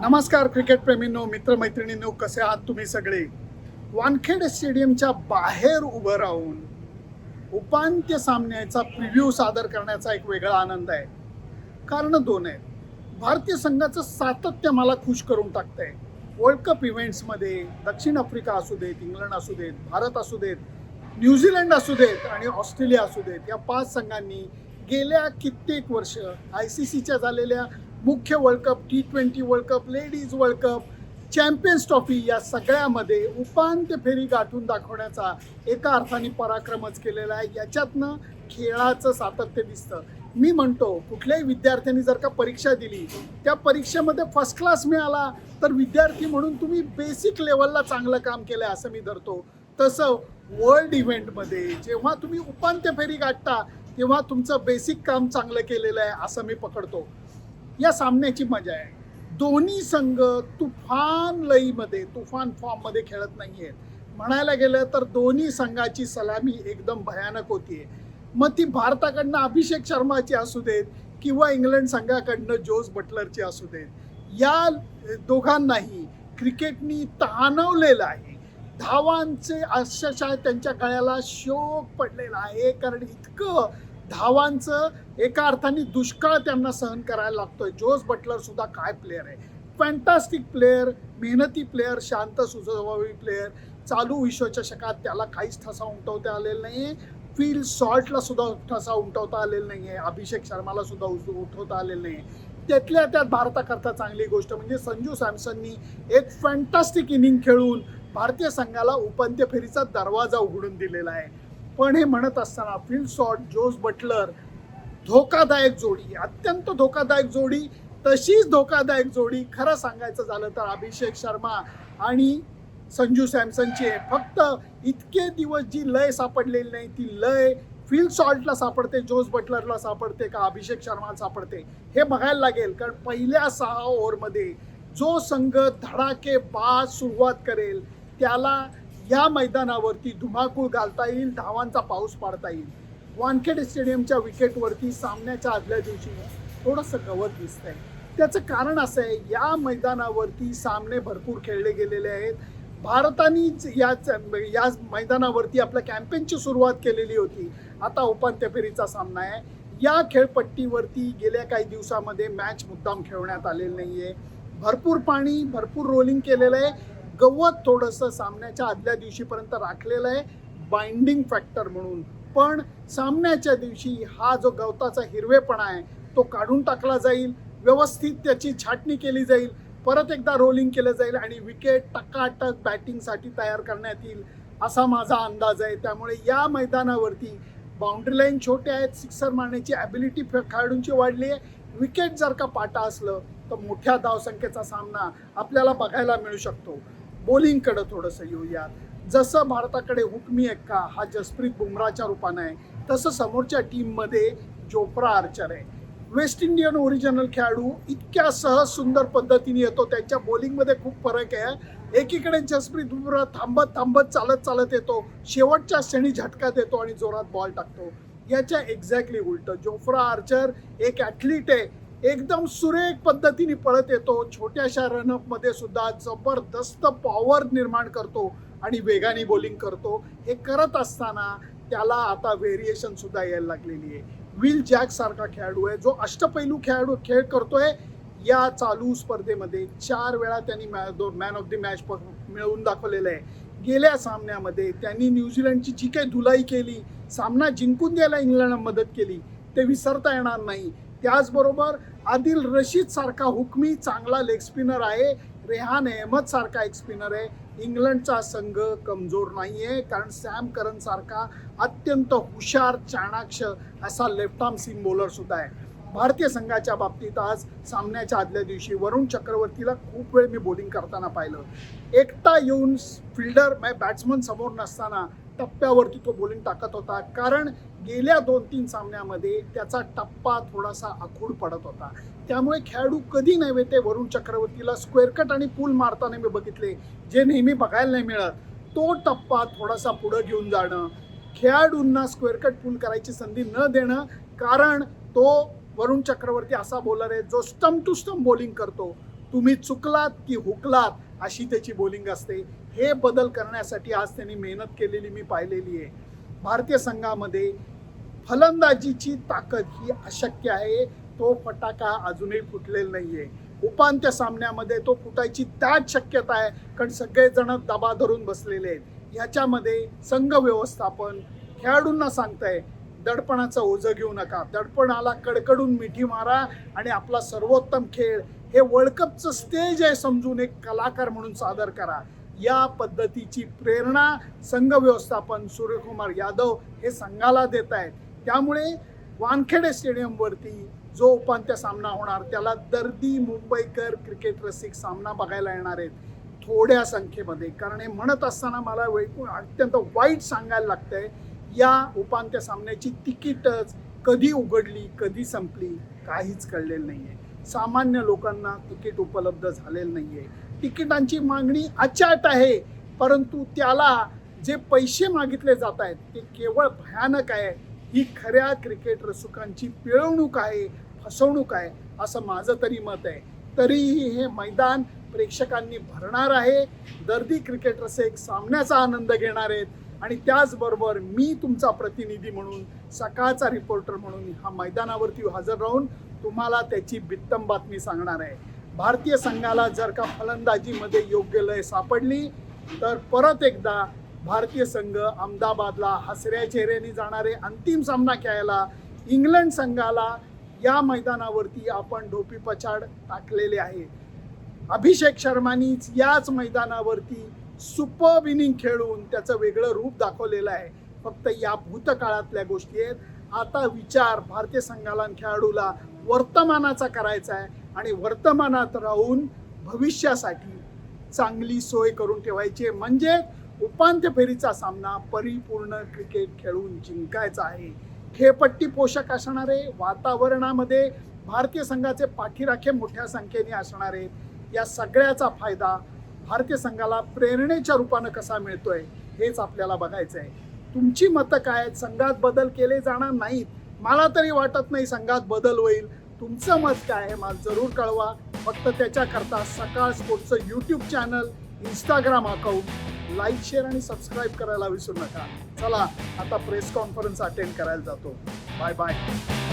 नमस्कार क्रिकेट प्रेमींनो, मित्रमैत्रिणींनो, कसे आहात तुम्ही सगळे? वानखेडे स्टेडियमच्या बाहेर उभं राहून उपांत्य सामन्याचा प्रिव्ह्यू सादर करण्याचा एक वेगळा आनंद आहे. कारण दोन आहेत. भारतीय संघाचं सातत्य मला खुश करून टाकतंय. वर्ल्ड कप इव्हेंट्समध्ये दक्षिण आफ्रिका असू देत, इंग्लंड असू देत, भारत असू देत, न्यूझीलंड असू देत आणि ऑस्ट्रेलिया असू देत, या 5 संघांनी गेल्या कित्येक वर्ष ICCच्या झालेल्या मुख्य world cup, T20 world cup, ladies world cup, champions trophy या सगळ्यामध्ये उपांत्य फेरी गाठून दाखवण्याचा एका अर्थाने पराक्रमच केलेला आहे. याच्यातनं खेळाचं सातत्य दिसतं. मी म्हणतो, कुठल्याही विद्यार्थ्यांनी जर का परीक्षा दिली, त्या परीक्षेमध्ये फर्स्ट क्लास मिळाला तर विद्यार्थी म्हणून तुम्ही बेसिक लेवलला चांगलं काम केलं असं मी धरतो. तसं वर्ल्ड इव्हेंटमध्ये जेव्हा तुम्ही उपांत्य फेरी गाठता तेव्हा तुमचं बेसिक काम चांगलं केलेलं आहे असं मी पकडतो. या सामन्याची मजा आहे. दोन्ही संघ तुफान लईमध्ये, तुफान फॉर्ममध्ये खेळत नाही आहेत. म्हणायला गेलं तर दोन्ही संघाची सलामी एकदम भयानक होतीये. मग ती भारताकडनं अभिषेक शर्माची असू देत किंवा इंग्लंड संघाकडनं जोस बटलरची असू देत, या दोघांनाही क्रिकेटनी तहानवलेलं आहे. धावांचे अक्षरशः त्यांच्या गळ्याला शोक पडलेला आहे, कारण इतकं धावांचं एका अर्थाने दुष्काळ त्यांना सहन करायला लागतोय. जोस बटलर सुद्धा काय प्लेअर आहे, फॅन्टास्टिक प्लेअर, मेहनती प्लेअर, शांत स्वभावी प्लेअर. चालू विश्वचषकात त्याला काहीच ठसा उमटवता आलेला नाही. फिल सॉल्टला सुद्धा ठसा उमटवता आलेला नाही आहे. अभिषेक शर्माला सुद्धा उठवता आलेलं नाही. त्यातल्या त्यात भारताकरता चांगली गोष्ट म्हणजे संजू सॅमसननी एक फॅन्टास्टिक इनिंग खेळून भारतीय संघाला उपांत्य फेरीचा दरवाजा उघडून दिलेला आहे. पण हे म्हणत असताना फिल सॉल्ट, जोस बटलर धोकादायक जोडी, अत्यंत धोकादायक जोडी. तशीच धोकादायक जोडी खरं सांगायचं झालं तर अभिषेक शर्मा आणि संजू सॅमसनची आहे. फक्त इतके दिवस जी लय सापडलेली नाही, ती लय फिल सॉल्टला सापडते, जोस बटलरला सापडते का अभिषेक शर्माला सापडते हे बघायला लागेल. कारण पहिल्या 6 ओव्हरमध्ये जो संघ धडाकेबाज सुरुवात करेल त्याला या मैदानावरती धुमाकूळ घालता येईल, धावांचा पाऊस पाडता येईल. वानखेडे स्टेडियमच्या विकेटवरती सामन्याच्या आदल्या दिवशी थोडंसं गवत दिसतंय. त्याचं कारण असं आहे, या मैदानावरती सामने भरपूर खेळले गेलेले आहेत. भारताने या मैदानावरती आपल्या कॅम्पेनची सुरुवात केलेली होती. आता उपांत्य फेरीचा सामना आहे. या खेळपट्टीवरती गेल्या काही दिवसामध्ये मॅच मुद्दाम खेळवण्यात आलेली नाही आहे. भरपूर पाणी, भरपूर रोलिंग केलेलं आहे. गवत थोडंसं सामन्याच्या आदल्या दिवशीपर्यंत राखलेलं आहे बाइंडिंग फॅक्टर म्हणून. पण सामन्याच्या दिवशी हा जो गवताचा हिरवेपणा आहे तो काढून टाकला जाईल, व्यवस्थित त्याची छाटणी केली जाईल, परत एकदा रोलिंग केलं जाईल आणि विकेट टकाटक बॅटिंगसाठी तयार करण्यात येईल असा माझा अंदाज आहे. त्यामुळे या मैदानावरती बाउंड्री लाईन छोटे आहेत, सिक्सर मारण्याची ॲबिलिटी खेळाडूंची वाढली आहे. विकेट जर का पाटा असलं तर मोठ्या धावसंख्येचा सामना आपल्याला बघायला मिळू शकतो. बॉलिंगकडं थोडंसं येऊयात. जसं भारताकडे हुकमी एक्का हा जसप्रीत बुमराच्या रूपानं आहे, तसं समोरच्या टीममध्ये जोफ्रा आर्चर आहे. वेस्ट इंडियन ओरिजिनल खेळाडू इतक्या सहज सुंदर पद्धतीने येतो, त्यांच्या बॉलिंगमध्ये खूप फरक आहे. एकीकडे जसप्रीत बुमरा थांबत थांबत चालत येतो, शेवटच्या क्षणी झटका देतो आणि जोरात बॉल टाकतो. याच्या एक्झॅक्टली उलटं जोफ्रा आर्चर एक ॲथलीट आहे, एकदम सुरेख पद्धतीने पळत येतो, छोट्याशा रनअपमध्ये सुद्धा जबरदस्त पॉवर निर्माण करतो आणि वेगाने बॉलिंग करतो. हे करत असताना त्याला आता व्हेरिएशन सुद्धा यायला लागलेली आहे. विल जॅक सारखा खेळाडू आहे जो अष्टपैलू खेळ करतोय. या चालू स्पर्धेमध्ये 4 वेळा त्यांनी मॅन ऑफ द मॅच मिळवून दाखवलेलं आहे. गेल्या सामन्यामध्ये त्यांनी न्यूझीलंडची जी काही धुलाई केली, सामना जिंकून द्यायला इंग्लंडला मदत केली, ते विसरता येणार नाही. त्याचबरोबर आदिल रशीद सारखा हुकमी चांगला लेग स्पिनर आहे. रेहान अहमद सारखा एक स्पिनर आहे. इंग्लंडचा संघ कमजोर नाही आहे, कारण सॅम करन सारखा अत्यंत हुशार, चाणाक्ष असा लेफ्ट आर्म सीम बॉलर सुद्धा आहे. भारतीय संघाच्या बाबतीत आज सामन्याच्या आदल्या दिवशी वरुण चक्रवर्तीला खूप वेळ मी बॉलिंग करताना पाहिलं. एकटा येऊन फिल्डर बॅट्समन समोर नसताना टप्प्यावरती तो बॉलिंग टाकत होता, कारण गेल्या 2-3 सामन्यामध्ये त्याचा टप्पा थोडासा आखूड पडत होता. त्यामुळे खेळाडू कधी नव्हे ते वरुण चक्रवर्तीला स्क्वेअर कट आणि पूल मारताना मी बघितले, जे नेहमी बघायला नाही मिळत. तो टप्पा थोडासा पुढं घेऊन जाणं, खेळाडूंना स्क्वेअर कट पूल करायची संधी न देणं, कारण तो वरुण चक्रवर्ती असा बॉलर आहे जो स्टंप टू स्टंप बॉलिंग करतो. तुम्ही चुकलात की हुकलात अशी त्याची बॉलिंग असते. हे बदल करण्यासाठी आज त्यांनी मेहनत केलेली मी पाहिलेली आहे. भारतीय संघामध्ये फलंदाजीची ताकद ही अशक्य आहे. तो फटाका अजूनही फुटलेला नाहीये. उपांत्य सामन्यामध्ये तो फुटायची दाट शक्यता आहे, कारण सगळेजण दबा धरून बसलेले आहेत. ह्याच्यामध्ये संघ व्यवस्थापन खेळाडूंना सांगताय, दडपणाचं ओझं घेऊ नका, दडपणाला कडकडून मिठी मारा आणि आपला सर्वोत्तम खेळ हे वर्ल्ड कपचं स्टेज आहे समजून एक कलाकार म्हणून सादर करा. या पद्धतीची प्रेरणा संघ व्यवस्थापन सूर्यकुमार यादव हे संघाला देत आहेत. त्यामुळे वानखेडे स्टेडियमवरती जो उपांत्य सामना होणार त्याला दर्दी मुंबईकर क्रिकेट रसिक सामना बघायला येणार आहेत थोड्या संख्येमध्ये. कारण हे म्हणत असताना मला अत्यंत वाईट सांगायला लागतंय, या उपांत्य सामन्याची तिकीटच कधी उघडली कधी संपली काहीच कळलेलं नाहीये. सामान्य लोकांना तिकीट उपलब्ध झालेलं नाहीये. तिकिटांची मागणी अचाट आहे, परंतु त्याला जे पैसे मागितले जात आहेत ते केवळ भयानक आहे. ही खऱ्या क्रिकेट रसिकांची पिळवणूक आहे, फसवणूक आहे असं माझं तरी मत आहे. तरीही हे मैदान प्रेक्षकांनी भरणार आहे. दर्दी क्रिकेट रसिक सामन्याचा आनंद घेणार आहेत आणि त्याचबरोबर मी तुमचा प्रतिनिधी म्हणून, सकाळचा रिपोर्टर म्हणून ह्या मैदानावरती हजर राहून तुम्हाला त्याची बित्तम बातमी सांगणार आहे. भारतीय संघाला जर का फलंदाजीमध्ये योग्य लय सापडली तर परत एकदा भारतीय संघ अहमदाबादला हसऱ्या चेहऱ्याने जाणारे अंतिम सामना खेळायला. इंग्लंड संघाला या मैदानावरती आपण ढोपी पछाड टाकलेले आहे. अभिषेक शर्मानीच याच मैदानावरती सुपर्ब इनिंग खेळून त्याचं वेगळं रूप दाखवलेलं आहे. फक्त या भूतकाळातल्या गोष्टी आहेत. आता विचार भारतीय संघाला आणि खेळाडूला वर्तमानाचा करायचा आहे आणि वर्तमानात राहून भविष्यासाठी चांगली सोय करून ठेवायची, म्हणजे उपांत्य फेरीचा सामना परिपूर्ण क्रिकेट खेळून जिंकायचा आहे. खेळपट्टी पोषक असणारे वातावरणामध्ये भारतीय संघाचे पाठीराखे मोठ्या संख्येने असणार आहेत. या सगळ्याचा फायदा भारतीय संघाला प्रेरणेच्या रूपानं कसा मिळतोय हेच आपल्याला बघायचं आहे. तुमची मतं काय आहेत? संघात बदल केले जाणार नाहीत, मला तरी वाटत नाही संघात बदल होईल. तुमचं मत काय आहे मला जरूर कळवा. फक्त त्याच्याकरता सकाळ स्पोर्ट्सचं YouTube channel, Instagram account like, share आणि सबस्क्राईब करायला विसरू नका. चला आता प्रेस कॉन्फरन्स अटेंड करायला जातो. Bye bye.